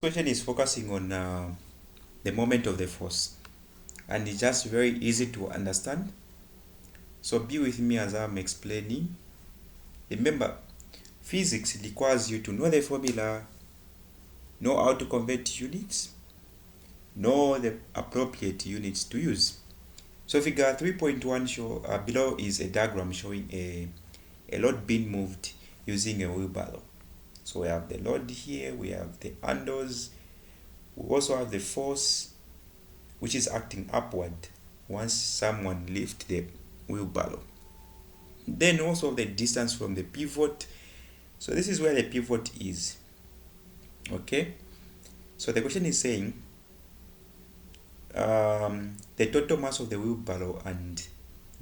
Question is focusing on the moment of the force, and it's just very easy to understand. So be with me as I'm explaining. Remember, physics requires you to know the formula, know how to convert units, know the appropriate units to use. So figure 3.1 below is a diagram showing a load being moved using a wheelbarrow. So we have the load here, we have the handles, we also have the force which is acting upward once someone lifts the wheelbarrow. Then also the distance from the pivot. So this is where the pivot is. Okay. So the question is saying the total mass of the wheelbarrow and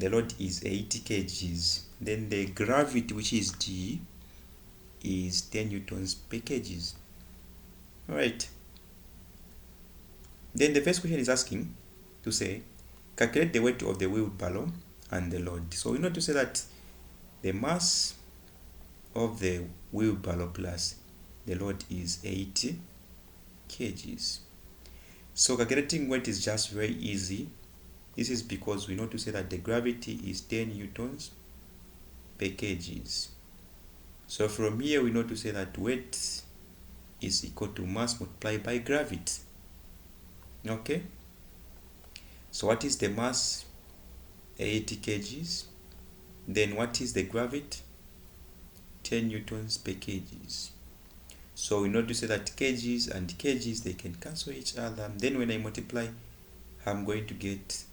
the load is 80 kgs. Then the gravity, which is G, is 10 newtons per kgs. Alright. Then the first question is asking to say, calculate the weight of the wheelbarrow and the load. So we know to say that the mass of the wheelbarrow plus the load is 80 kgs. So calculating weight is just very easy. This is because we know to say that the gravity is 10 newtons per kgs. So from here we know to say that weight is equal to mass multiplied by gravity. Okay. So what is the mass? 80 kgs. Then what is the gravity? 10 newtons per kgs. So we know to say that kgs and kgs, they can cancel each other. Then when I multiply, I'm going to get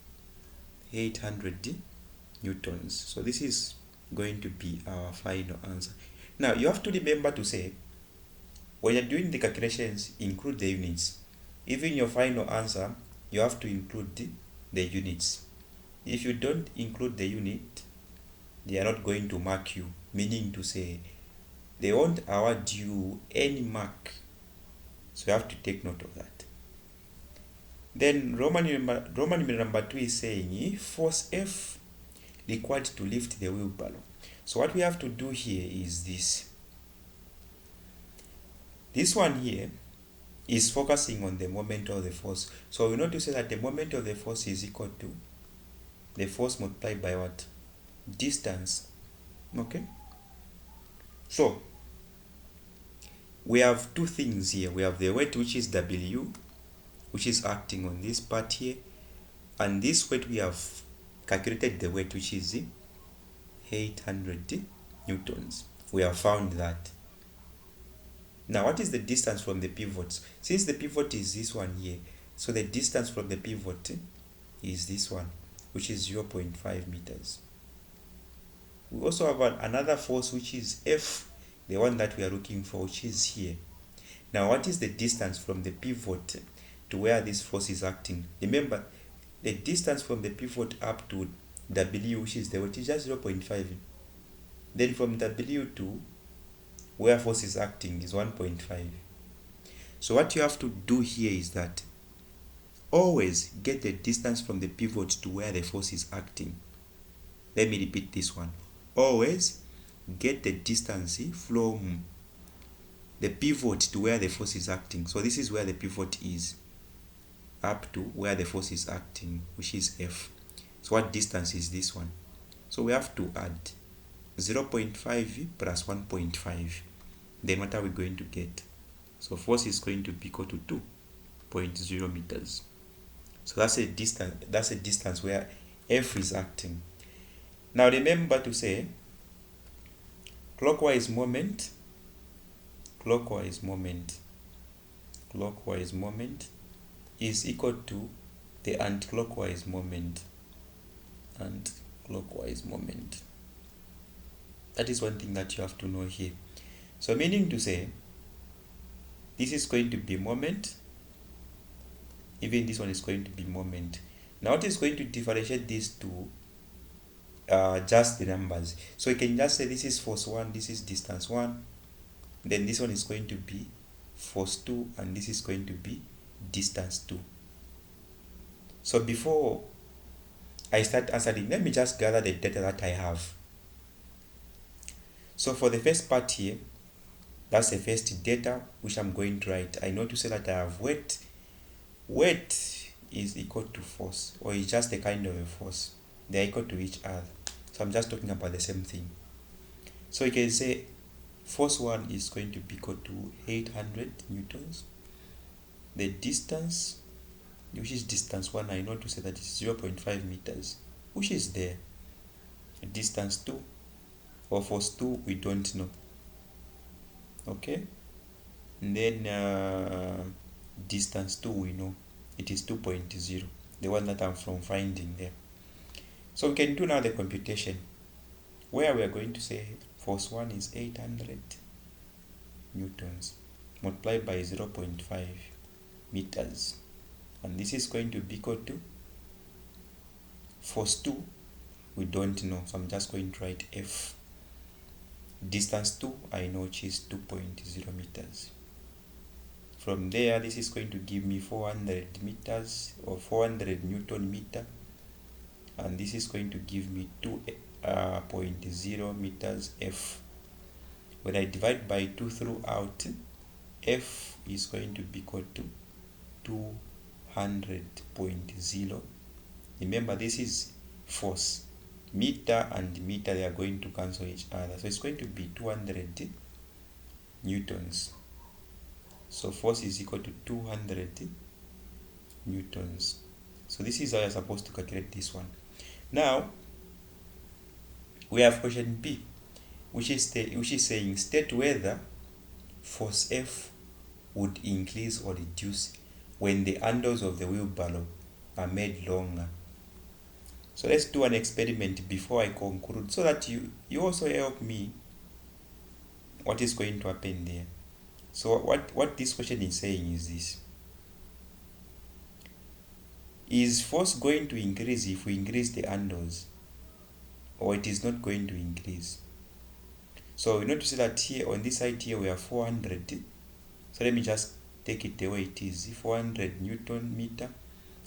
800 newtons. So this is going to be our final answer. Now you have to remember to say, when you're doing the calculations, include the units. Even your final answer, you have to include the units. If you don't include the unit, they are not going to mark you, meaning to say they won't award you any mark. So you have to take note of that. Then Roman numeral number 2 is saying force F required to lift the wheelbarrow. So what we have to do here is this. This one here is focusing on the moment of the force. So we know to say that the moment of the force is equal to the force multiplied by what? Distance. Okay. So we have two things here. We have the weight, which is W, which is acting on this part here, and this weight we have calculated the weight, which is 800 newtons. We have found that. Now what is the distance from the pivots? Since the pivot is this one here, so the distance from the pivot is this one, which is 0.5 meters. We also have another force, which is F, the one that we are looking for, which is here. Now what is the distance from the pivot to where this force is acting? Remember, the distance from the pivot up to W, which is the weight, is just 0.5. Then from W to where force is acting is 1.5. So what you have to do here is that always get the distance from the pivot to where the force is acting. Let me repeat this one. Always get the distance from the pivot to where the force is acting. So this is where the pivot is, up to where the force is acting, which is F. So what distance is this one? So we have to add 0.5 plus 1.5. Then what are we going to get? So force is going to be equal to 2.0 meters. So that's a distance where F is acting. Now remember to say clockwise moment is equal to the anti-clockwise moment. That is one thing that you have to know here. So meaning to say, this is going to be moment, even this one is going to be moment. Now what is going to differentiate these two? Just the numbers. So you can just say this is force 1, this is distance 1, then this one is going to be force 2, and this is going to be distance 2. So before I start answering, let me just gather the data that I have. So for the first part here, That's the first data which I'm going to write. I know to say that I have weight. Weight is equal to force, or is just a kind of a force. They are equal to each other. So I'm just talking about the same thing. So you can say force 1 is going to be equal to 800 newtons. The distance, which is distance 1, I know to say that is 0.5 meters, which is there. Distance 2 or force 2, we don't know. Okay, and then distance 2 we know it is 2.0, the one that I'm from finding there. So we can do now the computation, where we are going to say force 1 is 800 newtons multiplied by 0.5 meters, and this is going to be equal to force 2, we don't know, so I'm just going to write F. Distance 2, I know, which is 2.0 meters. From there, this is going to give me 400 meters or 400 Newton meter, and this is going to give me 2.0 meters F. When I divide by 2 throughout, F is going to be equal to 200.0. Remember, this is force. Meter and meter, they are going to cancel each other, so it's going to be 200 newtons. So force is equal to 200 newtons. So this is how you're supposed to calculate this one. Now we have question B, which is saying state whether force F would increase or reduce when the handles of the wheelbarrow are made longer. So let's do an experiment before I conclude, so that you also help me what is going to happen there. So what this question is saying is this: is force going to increase if we increase the handles, or it is not going to increase? So we need to see that here on this side here we have 400. So let me just take it the way it is, 400 Newton meter,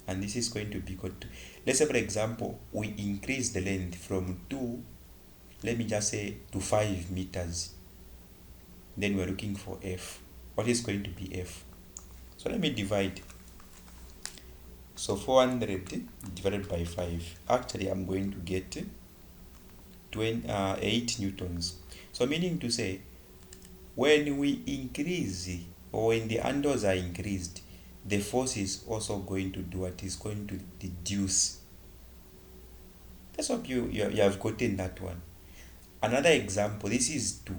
and this is going to be equal to, let's say for example, we increase the length from 2, let me just say, to 5 meters. Then we're looking for F. What is going to be F? So let me divide. So 400 divided by 5. Actually, I'm going to get 8 newtons. So meaning to say, when we increase, or when the handles are increased, the force is also going to do what? Is going to reduce. Let's hope you have gotten that one. Another example, this is 2.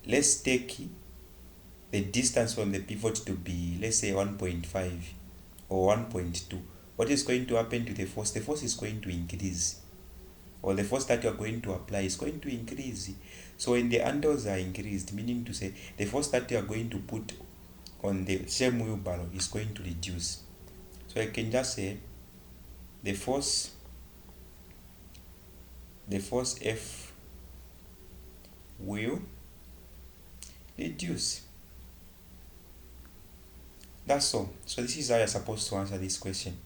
Let's take the distance from the pivot to be, let's say, 1.5 or 1.2. What is going to happen to the force? The force is going to increase, or the force that you are going to apply is going to increase. So when the handles are increased, meaning to say the force that you are going to put on the same wheelbarrow is going to reduce. So I can just say the force F will reduce. That's all. So this is how you're supposed to answer this question.